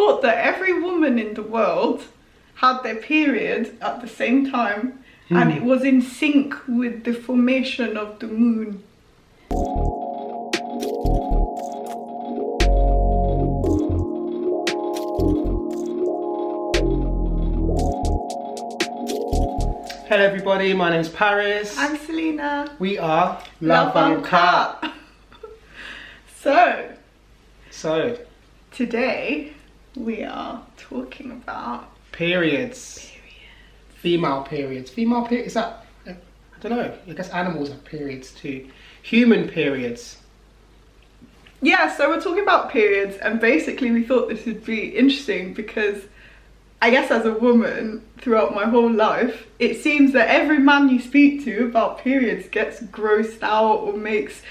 thought that every woman in the world had their period at the same time, and it was in sync with the formation of the moon. Hello everybody, my name is Paris. I'm Selena. We are Love Uncut. So, today we are talking about periods. Female periods. Female periods, is that, I don't know, I guess animals have periods too. Human periods. Yeah, so we're talking about periods, and basically we thought this would be interesting because I guess as a woman throughout my whole life, it seems that every man you speak to about periods gets grossed out or makes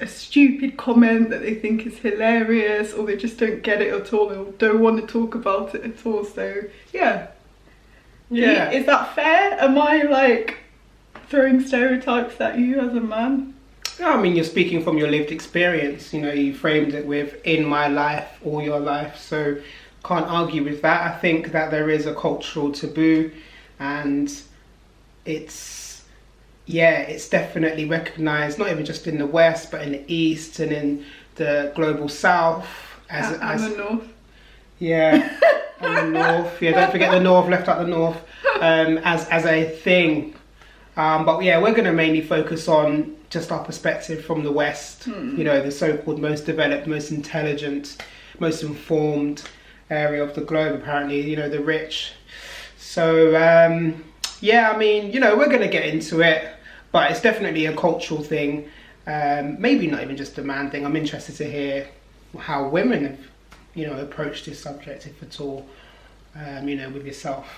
a stupid comment that they think is hilarious, or they just don't get it at all or don't want to talk about it at all. So yeah. Is that fair? Am I like throwing stereotypes at you as a man? Yeah, I mean, you're speaking from your lived experience. You know, you framed it with in my life, all your life, so can't argue with that. I think that there is a cultural taboo, and it's definitely recognised, not even just in the West, but in the East and in the global South. And the North. Yeah, and the North. Yeah, don't forget the North, left out the North, as a thing. But yeah, we're going to mainly focus on just our perspective from the West. You know, the so-called most developed, most intelligent, most informed area of the globe, apparently, you know, the rich. So yeah, I mean, you know, we're going to get into it, but it's definitely a cultural thing, maybe not even just a man thing. I'm interested to hear how women have, you know, approached this subject, if at all, you know, with yourself.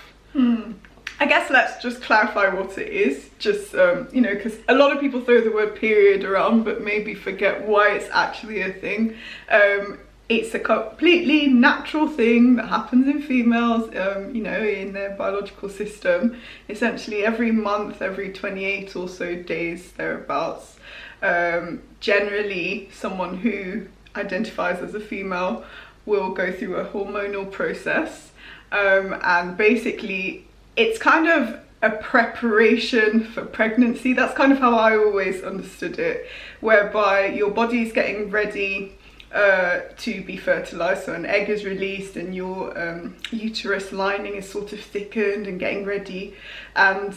I guess let's just clarify what it is, just you know, because a lot of people throw the word period around but maybe forget why it's actually a thing. It's a completely natural thing that happens in females, you know, in their biological system. Essentially every month, every 28 or so days, thereabouts, generally someone who identifies as a female will go through a hormonal process, and basically it's kind of a preparation for pregnancy. That's kind of how I always understood it, whereby your body's getting ready to be fertilized. So an egg is released and your uterus lining is sort of thickened and getting ready, and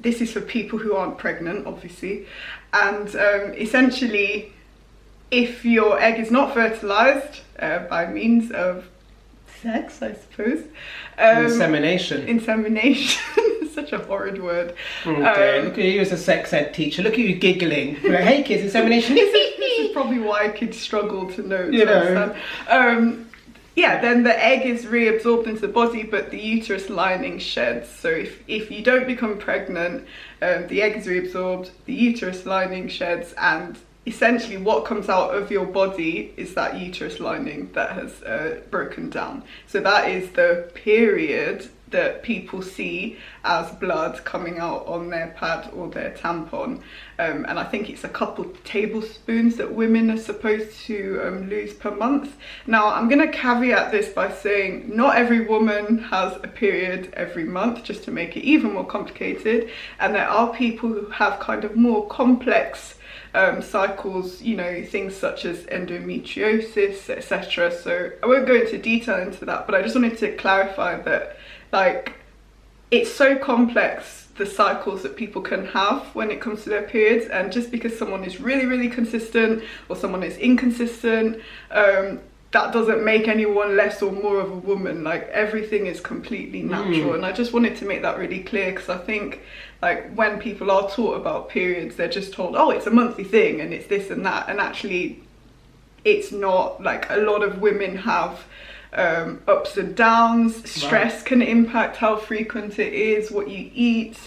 this is for people who aren't pregnant, obviously. And essentially, if your egg is not fertilized by means of sex, I suppose, Insemination. Such a horrid word. Look at you as a sex ed teacher. Look at you giggling. You're like, hey kids, insemination. This is probably why kids struggle to know. You know. Yeah, then the egg is reabsorbed into the body, but the uterus lining sheds. So if you don't become pregnant, the egg is reabsorbed, the uterus lining sheds, and essentially what comes out of your body is that uterus lining that has broken down. So that is the period that people see as blood coming out on their pad or their tampon, and I think it's a couple tablespoons that women are supposed to lose per month. Now I'm going to caveat this by saying not every woman has a period every month, just to make it even more complicated, and there are people who have kind of more complex cycles, you know, things such as endometriosis, etc. So I won't go into detail into that, but I just wanted to clarify that, like, it's so complex, the cycles that people can have when it comes to their periods, and just because someone is really, really consistent or someone is inconsistent, that doesn't make anyone less or more of a woman. Like, everything is completely natural. And I just wanted to make that really clear, because I think, like, when people are taught about periods, they're just told, oh, it's a monthly thing and it's this and that, and actually it's not. Like, a lot of women have ups and downs. Stress can impact how frequent it is, what you eat,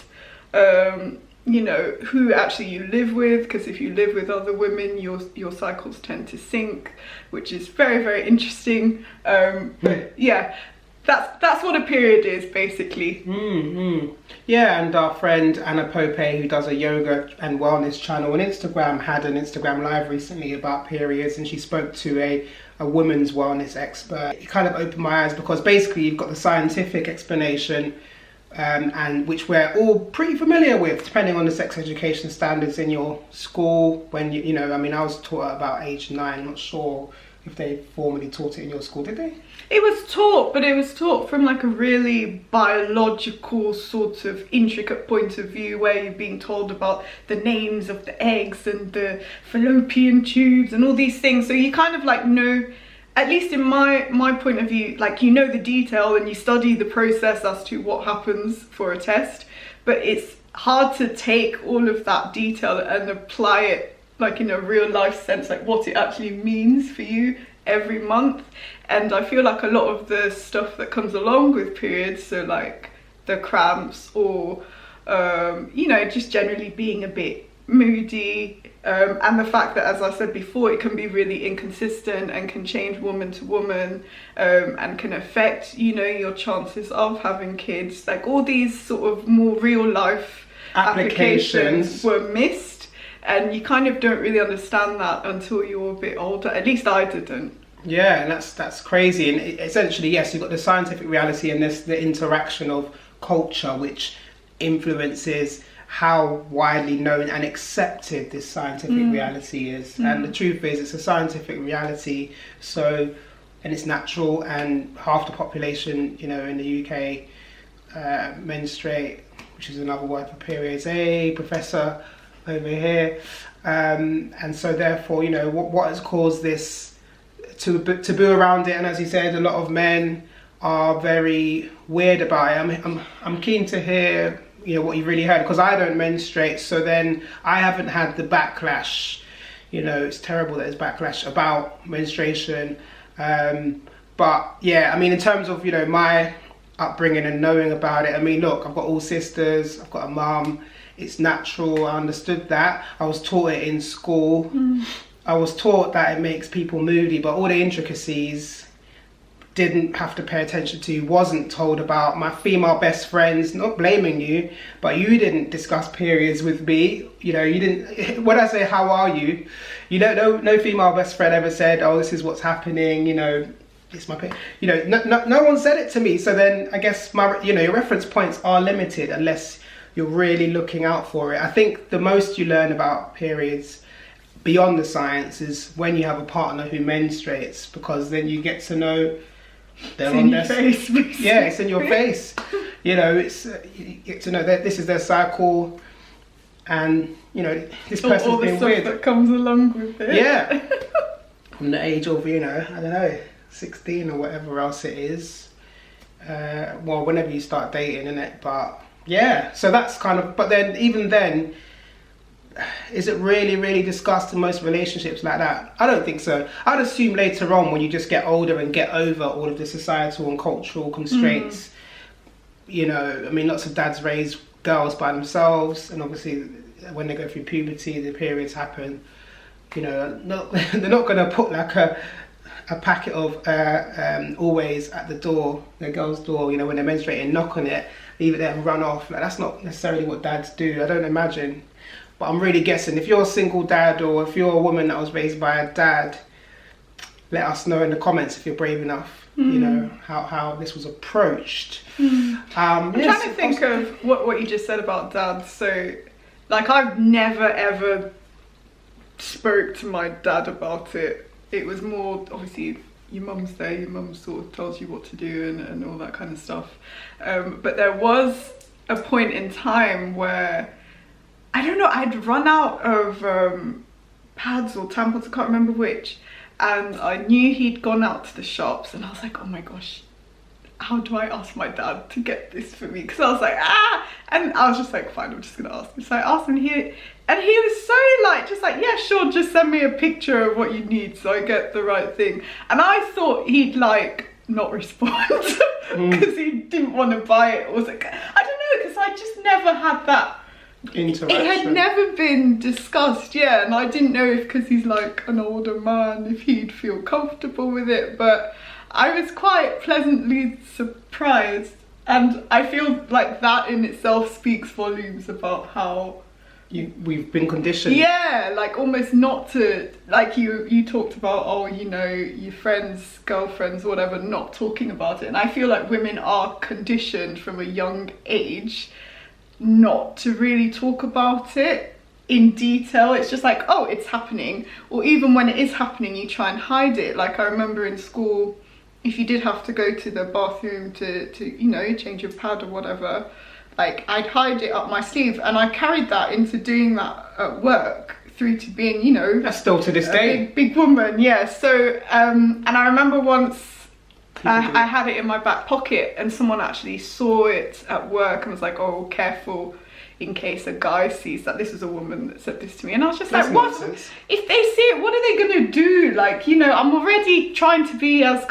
you know, who actually you live with, because if you live with other women, your cycles tend to sync, which is very, very interesting. But yeah, That's what a period is, basically. Yeah, and our friend Anna Pope, who does a yoga and wellness channel on Instagram, had an Instagram live recently about periods, and she spoke to a women's wellness expert. It kind of opened my eyes, because basically you've got the scientific explanation, and which we're all pretty familiar with, depending on the sex education standards in your school. When you know, I mean, I was taught at about age 9. I'm not sure if they formally taught it in your school, did they? It was taught, but it was taught from like a really biological sort of intricate point of view, where you're being told about the names of the eggs and the fallopian tubes and all these things. So you kind of like know, at least in my point of view, like you know the detail and you study the process as to what happens for a test, but it's hard to take all of that detail and apply it like in a real life sense, like what it actually means for you every month. And I feel like a lot of the stuff that comes along with periods, so like the cramps or you know, just generally being a bit moody, and the fact that, as I said before, it can be really inconsistent and can change woman to woman, and can affect, you know, your chances of having kids. Like all these sort of more real life applications were missed, and you kind of don't really understand that until you're a bit older. At least I didn't. Yeah, and that's crazy. And essentially, yes, you've got the scientific reality and this the interaction of culture, which influences how widely known and accepted this scientific reality is. And the truth is, it's a scientific reality, so, and it's natural, and half the population, you know, in the UK menstruate, which is another word for periods. Hey, professor over here. And so therefore, you know, what has caused this taboo around it, and as you said, a lot of men are very weird about it. I'm keen to hear, you know, what you really heard, because I don't menstruate, so then I haven't had the backlash. You know, it's terrible that there's backlash about menstruation, but yeah, I mean, in terms of, you know, my upbringing and knowing about it, I mean, look, I've got all sisters, I've got a mum, it's natural, I understood that, I was taught it in school. I was taught that it makes people moody, but all the intricacies didn't have to pay attention to, wasn't told about. My female best friends, not blaming you, but you didn't discuss periods with me. You know, you didn't, when I say, how are you? You don't know, no female best friend ever said, oh, this is what's happening, you know, it's my, you know, no one said it to me. So then I guess my, you know, your reference points are limited unless you're really looking out for it. I think the most you learn about periods beyond the science is when you have a partner who menstruates, because then you get to know they're on their face. Yeah, it's in your face. You know, it's you get to know that this is their cycle, and you know this person's all the been stuff weird. that comes along with it. Yeah, from the age of, you know, I don't know, 16 or whatever else it is. Well, whenever you start dating, innit? But yeah, so that's kind of. But then even then, is it really discussed in most relationships like that? I don't think so. I'd assume later on, when you just get older and get over all of the societal and cultural constraints, you know, I mean, lots of dads raise girls by themselves, and obviously when they go through puberty, the periods happen. You know, they're not going to put like a packet of always at the door, the girl's door, you know, when they're menstruating, knock on it, leave it there and run off. Like, that's not necessarily what dads do, I don't imagine. But I'm really guessing, if you're a single dad, or if you're a woman that was raised by a dad, let us know in the comments if you're brave enough, you know, how this was approached. I'm trying to think of what you just said about dads. So, like, I've never ever spoke to my dad about it. It was more, obviously, your mum's there, your mum sort of tells you what to do and all that kind of stuff. But there was a point in time where, I don't know, I'd run out of pads or tampons, I can't remember which, and I knew he'd gone out to the shops, and I was like, oh my gosh, how do I ask my dad to get this for me? Because I was like, and I was just like, fine, I'm just gonna ask him. So I asked him, and he was so like, just like, yeah, sure, just send me a picture of what you need so I get the right thing. And I thought he'd like not respond because he didn't want to buy it. Or was like, I don't know, because I just never had that interaction. It had never been discussed, yeah, and I didn't know if, because he's like an older man, if he'd feel comfortable with it. But I was quite pleasantly surprised, and I feel like that in itself speaks volumes about how we've been conditioned. Yeah, like almost not to, like you talked about, oh, you know, your friends, girlfriends, whatever, not talking about it. And I feel like women are conditioned from a young age not to really talk about it in detail. It's just like, oh, it's happening. Or even when it is happening, you try and hide it. Like I remember in school, if you did have to go to the bathroom to you know, change your pad or whatever, like I'd hide it up my sleeve, and I carried that into doing that at work through to being, you know, that's still to this day. Big woman, yeah. So and I remember once I had it in my back pocket, and someone actually saw it at work and was like, "Oh, careful, in case a guy sees that." This was a woman that said this to me, and I was just like, "What? Nonsense. If they see it, what are they gonna do? Like, you know, I'm already trying to be as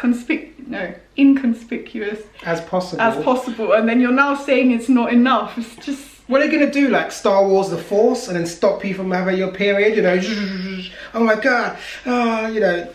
inconspicuous as possible, and then you're now saying it's not enough. It's just, what are they gonna do, like Star Wars The Force, and then stop you from having your period, you know? Oh my god, you know,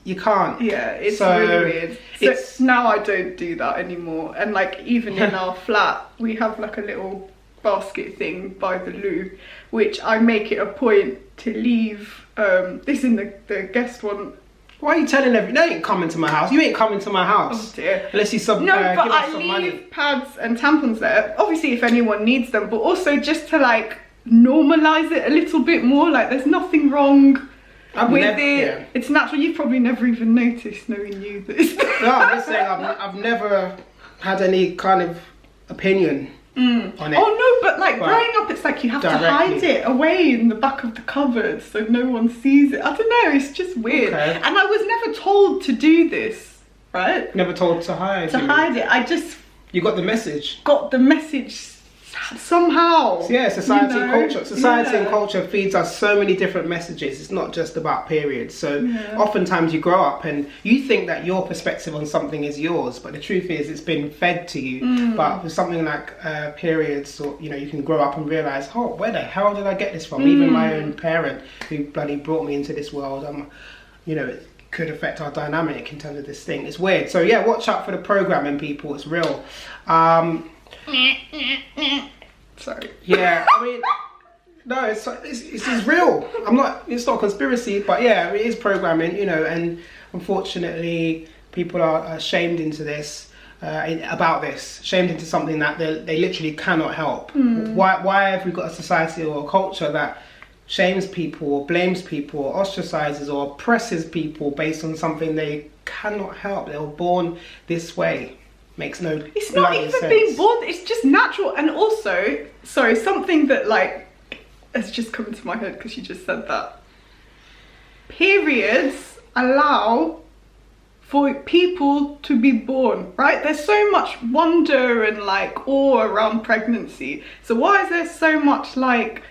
you can't. Yeah, it's so really weird. So now I don't do that anymore, and like even in our flat we have like a little basket thing by the loo, which I make it a point to leave this in the guest one. Why are you telling everyone? No, you ain't coming to my house. You ain't coming to my house. Oh dear. Unless you but give us some I money. leave pads and tampons there, obviously if anyone needs them, but also just to like normalise it a little bit more. Like there's nothing wrong with it. Yeah. It's natural. You've probably never even noticed, knowing you, this. No, I'm just saying I've never had any kind of opinion on it. Oh no, but like growing up, it's like you have to hide it away in the back of the cupboard so no one sees it. I don't know, it's just weird. Okay. And I was never told to do this, right? Never told to hide. To hide it. I just... You got the message. Got the message somehow. So yeah, society and culture. Society and culture feeds us so many different messages. It's not just about periods. So oftentimes you grow up and you think that your perspective on something is yours, but the truth is it's been fed to you. But with something like periods, or you know, you can grow up and realize, oh, where the hell did I get this from? Even my own parent who bloody brought me into this world, you know, it could affect our dynamic in terms of this thing. It's weird. So yeah, watch out for the programming, people. It's real. Sorry. Yeah, I mean, no, it's real. It's not a conspiracy, but yeah, it is programming, you know, and unfortunately people are shamed into this, shamed into something that they literally cannot help. Why have we got a society or a culture that shames people or blames people or ostracizes or oppresses people based on something they cannot help? They were born this way. Makes no It's not even sense. Being born, it's just natural. And also, sorry, something that like has just come into my head because you just said that. Periods allow for people to be born, right? There's so much wonder and like awe around pregnancy. So why is there so much like,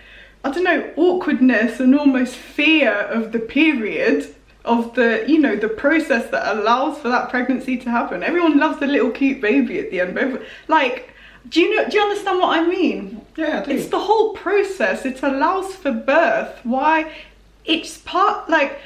I don't know, awkwardness and almost fear of the period? Of the, you know, the process that allows for that pregnancy to happen. Everyone loves the little cute baby at the end, but like, do you understand what I mean? Yeah, I do. It's the whole process. It allows for birth. Why? It's part, like,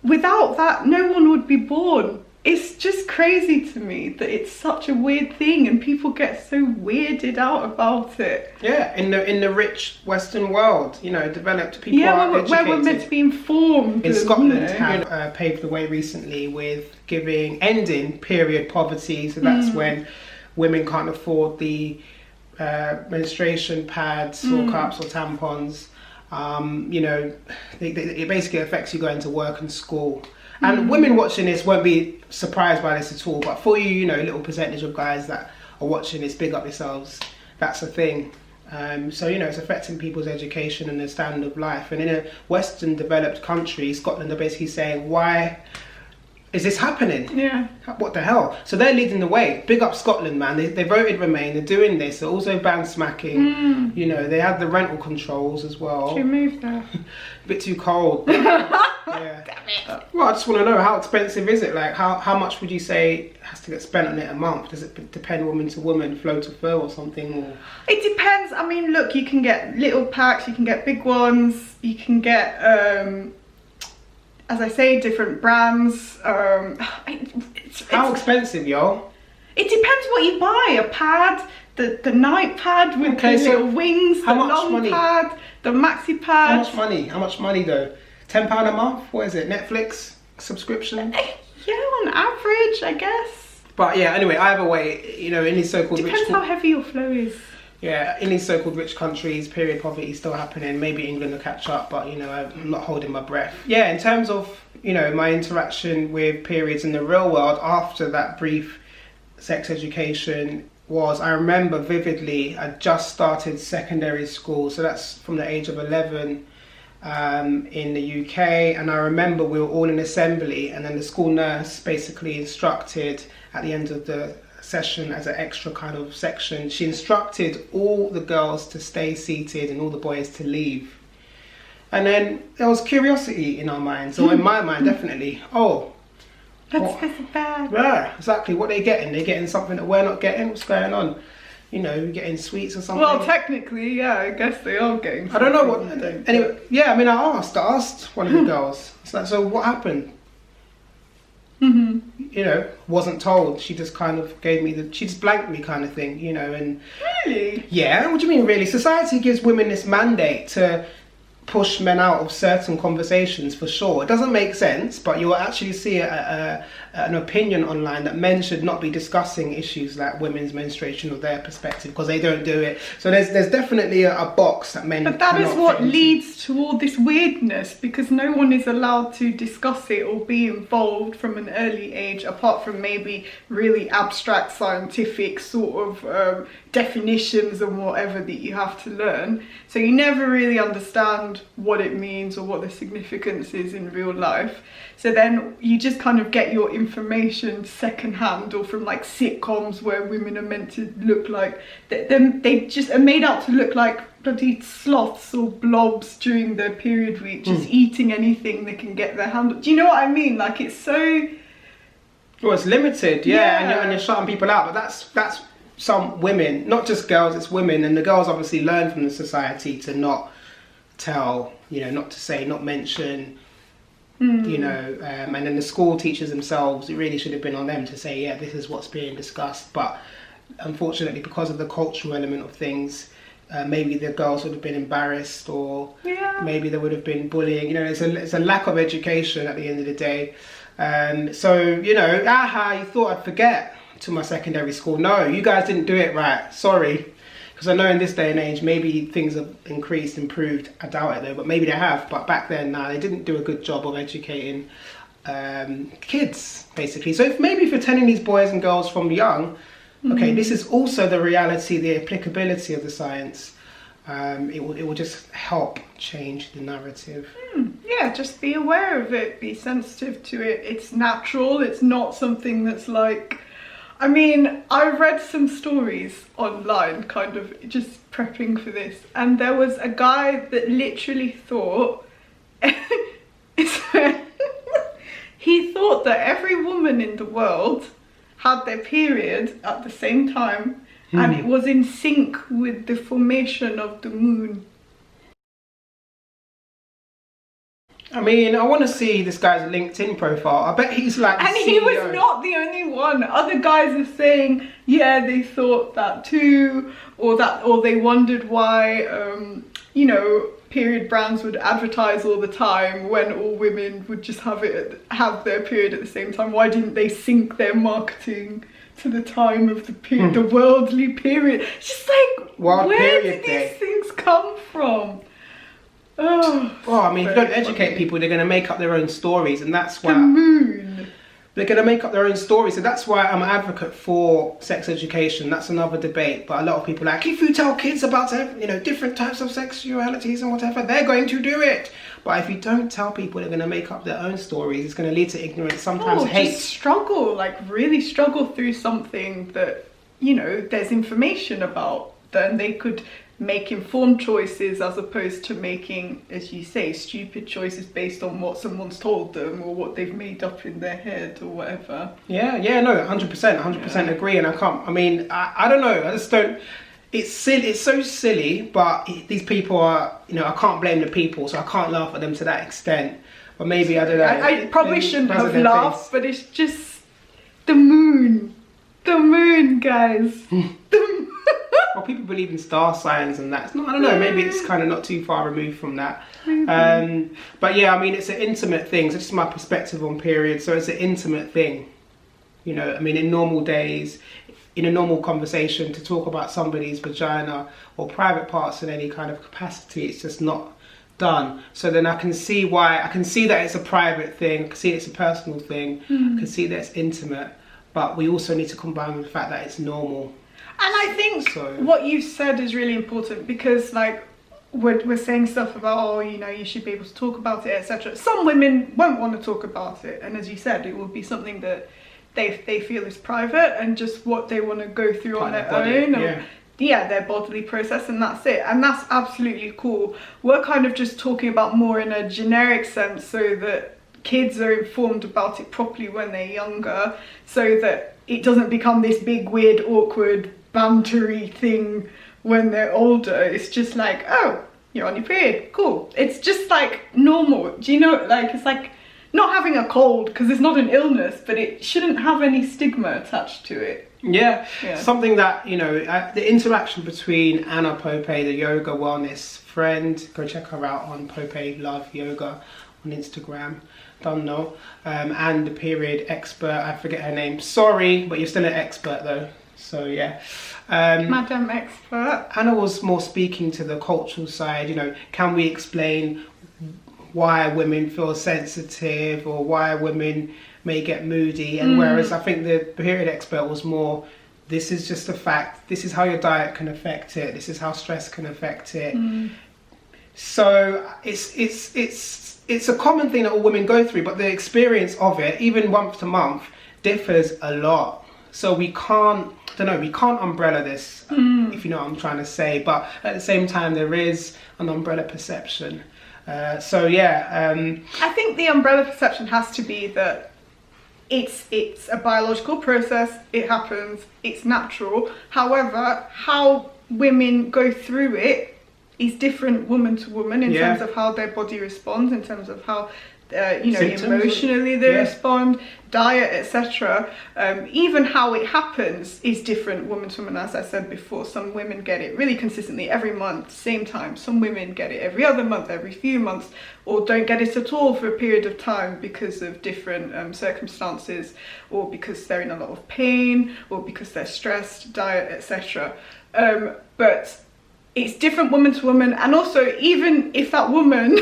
without that, no one would be born. It's just crazy to me that it's such a weird thing and people get so weirded out about it. Yeah, in the rich Western world, you know, developed people are educated. Where we're meant to be informed. In Scotland, have paved the way recently with ending period poverty. So that's when women can't afford the menstruation pads or cups or tampons. You know, it basically affects you going to work and school. And women watching this won't be surprised by this at all, but for you, you know, a little percentage of guys that are watching this, big up yourselves, that's a thing. So, you know, it's affecting people's education and their standard of life. And in a Western developed country, Scotland are basically saying, why is this happening? Yeah. What the hell? So they're leading the way. Big up Scotland, man. They voted Remain. They're doing this. They're also ban smacking. You know, they had the rental controls as well. Should we move there? A bit too cold. Yeah. Damn it. Well, I just want to know, how expensive is it? Like, how much would you say has to get spent on it a month? Does it depend woman to woman, flow to flow or something? Or? It depends. I mean, look, you can get little packs, you can get big ones, you can get, as I say, different brands. How expensive, yo? It depends what you buy. A pad, the night pad with the little wings, the long pad, the maxi pad. How much money though? £10 a month? What is it? Netflix subscription? Yeah, on average, I guess. But yeah, anyway, either way, you know, in these so-called rich... Depends how heavy your flow is. Yeah, in these so-called rich countries, period poverty is still happening. Maybe England will catch up, but, you know, I'm not holding my breath. Yeah, in terms of, you know, my interaction with periods in the real world after that brief sex education was, I remember vividly, I just started secondary school. So that's from the age of 11 in the UK. And I remember we were all in assembly, and then the school nurse basically instructed at the end of the session, as an extra kind of section, she instructed all the girls to stay seated and all the boys to leave. And then there was curiosity in our minds, or in my mind definitely. Oh, that's bad. Yeah, exactly. What are they getting? They're getting something that we're not getting. What's going on? You know, getting sweets or something. Well, technically, yeah, I guess they are getting. I don't know what. Anyway, yeah, I mean, I asked one of the girls. It's like, so what happened? You know, wasn't told. She just kind of gave me she just blanked me kind of thing, you know. And really, yeah, what do you mean really? Society gives women this mandate to push men out of certain conversations, for sure. It doesn't make sense, but you'll actually see an opinion online that men should not be discussing issues like women's menstruation or their perspective because they don't do it. So there's definitely a box that men. But that is what leads to all this weirdness, because no one is allowed to discuss it or be involved from an early age, apart from maybe really abstract scientific sort of definitions and whatever that you have to learn. So you never really understand what it means or what the significance is in real life. So then you just kind of get your information secondhand or from like sitcoms where women are meant to look like they just are made out to look like bloody sloths or blobs during their period week, just eating anything they can get their hand on. Do you know what I mean? Like, it's so... Well, it's limited, yeah. And you're shutting people out, but that's some women, not just girls, it's women, and the girls obviously learn from the society to not tell, you know, not to say, not mention, you know, and then the school teachers themselves, it really should have been on them to say, yeah, this is what's being discussed. But unfortunately, because of the cultural element of things, maybe the girls would have been embarrassed, or maybe there would have been bullying. You know, it's a lack of education at the end of the day. So, you know, you thought I'd forget to my secondary school. No, you guys didn't do it right. Sorry. Because I know in this day and age, maybe things have increased, improved. I doubt it though, but maybe they have. But back then, they didn't do a good job of educating kids, basically. So if you're telling these boys and girls from young, okay, this is also the reality, the applicability of the science, it will just help change the narrative. Yeah, just be aware of it, be sensitive to it. It's natural, it's not something that's like... I mean, I read some stories online, kind of just prepping for this, and there was a guy that literally thought, he thought that every woman in the world had their period at the same time, and it was in sync with the formation of the moon. I mean, I want to see this guy's LinkedIn profile. I bet he's like the And CEO. he was not the only one. Other guys are saying, yeah, they thought that too, or they wondered why, you know, period brands would advertise all the time when all women would just have their period at the same time. Why didn't they sync their marketing to the time of the period, the worldly period? It's just like, where did these things come from? Oh, well, I mean, if you don't educate people, they're going to make up their own stories, and that's why... The moon. They're going to make up their own stories, so that's why I'm an advocate for sex education. That's another debate, but a lot of people are like, if you tell kids about, you know, different types of sexualities and whatever, they're going to do it. But if you don't tell people, they're going to make up their own stories. It's going to lead to ignorance, sometimes hate. Just struggle, like really struggle through something that, you know, there's information about, then they could make informed choices as opposed to making, as you say, stupid choices based on what someone's told them or what they've made up in their head or whatever. Yeah, no, 100% agree. And I don't know, I just don't, it's silly, it's so silly, but these people are, you know, I can't blame the people, so I can't laugh at them to that extent. But maybe, I don't know. I probably shouldn't have laughed, but it's just The moon. The moon, guys. Well, people believe in star signs and that. It's not, I don't know, maybe it's kind of not too far removed from that. But yeah, I mean, it's an intimate thing. So this is my perspective on periods. So it's an intimate thing. You know, I mean, in normal days, in a normal conversation, to talk about somebody's vagina or private parts in any kind of capacity, it's just not done. So then I can see why, I can see that it's a private thing, I can see it's a personal thing, I can see that it's intimate, but we also need to combine with the fact that it's normal. And I think what you've said is really important, because like we're saying stuff about, oh, you know, you should be able to talk about it, etc. Some women won't want to talk about it, and as you said, it will be something that they feel is private and just what they want to go through on their own, or their bodily process, and that's it. And that's absolutely cool. We're kind of just talking about more in a generic sense, so that kids are informed about it properly when they're younger, so that it doesn't become this big, weird, awkward, bantery thing when they're older. It's just like, oh, you're on your period, cool. It's just like normal. Do you know, like, it's like not having a cold, because it's not an illness, but it shouldn't have any stigma attached to it. Yeah. Something that, you know, the interaction between Anna Pope, the yoga wellness friend, go check her out on Pope Love Yoga on Instagram, don't know, and the period expert, I forget her name, sorry, but you're still an expert though, so yeah. Madam Expert. Anna was more speaking to the cultural side, you know, can we explain why women feel sensitive or why women may get moody, and whereas I think the period expert was more, this is just a fact, this is how your diet can affect it, this is how stress can affect it. So it's a common thing that all women go through, but the experience of it, even month to month, differs a lot. So we can't, we can't umbrella this, if you know what I'm trying to say, but at the same time there is an umbrella perception. I think the umbrella perception has to be that it's a biological process, it happens, it's natural. However, how women go through it is different woman to woman in terms of how their body responds, in terms of how symptoms, emotionally they respond, diet, etc. Even how it happens is different woman to woman, as I said before. Some women get it really consistently every month, same time. Some women get it every other month, every few months, or don't get it at all for a period of time because of different circumstances, or because they're in a lot of pain, or because they're stressed, diet, etc. But it's different woman to woman, and also even if that woman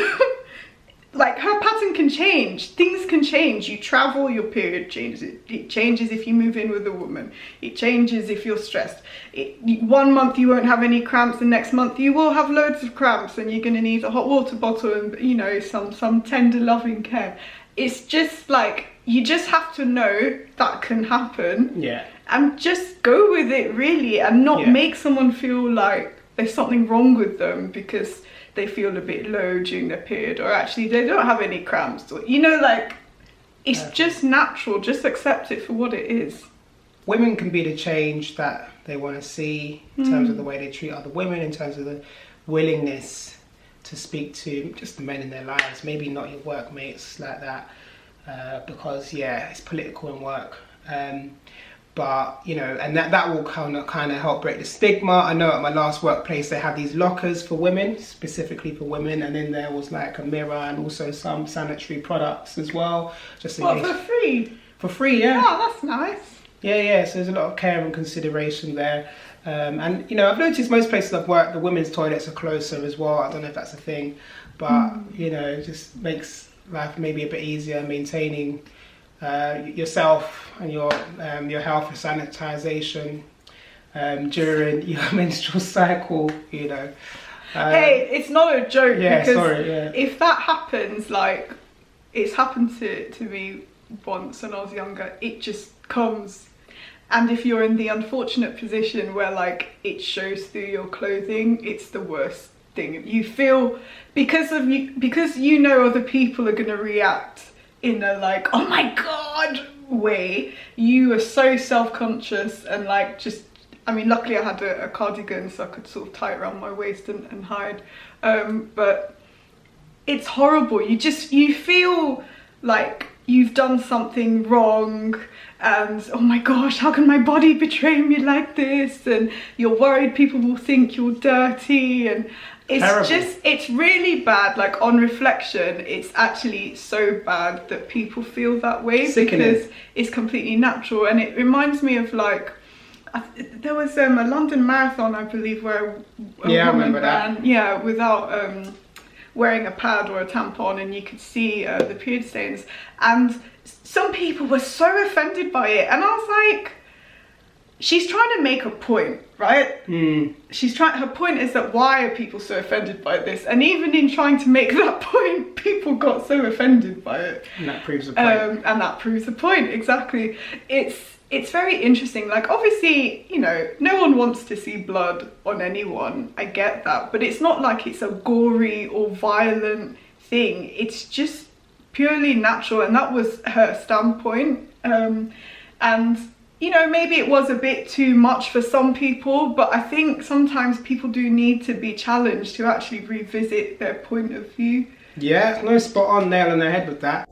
like, her pattern can change, things can change. You travel, your period changes. It changes if you move in with a woman. It changes if you're stressed. 1 month you won't have any cramps, the next month you will have loads of cramps, and you're going to need a hot water bottle and, you know, some tender loving care. It's just like, you just have to know that can happen. And just go with it, really, and not make someone feel like there's something wrong with them because they feel a bit low during their period, or actually they don't have any cramps, or, you know, like, it's just natural. Just accept it for what it is. Women can be the change that they want to see in terms of the way they treat other women, in terms of the willingness to speak to just the men in their lives, maybe not your workmates like that, because it's political in work. But, you know, and that will kind of help break the stigma. I know at my last workplace they had these lockers for women, specifically for women, and then there was like a mirror and also some sanitary products as well. Just for free? For free, yeah. Oh, that's nice. Yeah, so there's a lot of care and consideration there. And, you know, I've noticed most places I've worked, the women's toilets are closer as well. I don't know if that's a thing, but, you know, it just makes life maybe a bit easier maintaining yourself and your health and sanitization during your menstrual cycle, you know. Hey, it's not a joke, because if that happens, like, it's happened to me once when I was younger, it just comes. And if you're in the unfortunate position where, like, it shows through your clothing, it's the worst thing. You feel, because you know other people are going to react in a, like, oh my god way, you are so self-conscious, and, like, just, I mean, luckily I had a cardigan so I could sort of tie it around my waist and hide, but it's horrible. You feel like you've done something wrong, and oh my gosh, how can my body betray me like this, and you're worried people will think you're dirty, and it's Terrible. it's really bad. Like, on reflection, it's actually so bad that people feel that way. Sickening. Because it's completely natural. And it reminds me of, like, there was a London Marathon, I believe, where a Yeah, I woman remember that. ran, yeah, without wearing a pad or a tampon, and you could see the period stains, and some people were so offended by it, and I was like, she's trying to make a point, right? Her point is that, why are people so offended by this? And even in trying to make that point, people got so offended by it. And that proves the point. And that proves the point, exactly. It's very interesting. Like, obviously, you know, no one wants to see blood on anyone. I get that. But it's not like it's a gory or violent thing. It's just purely natural. And that was her standpoint. And, you know, maybe it was a bit too much for some people. But I think sometimes people do need to be challenged to actually revisit their point of view. Yeah, no, spot on, nail on the head with that.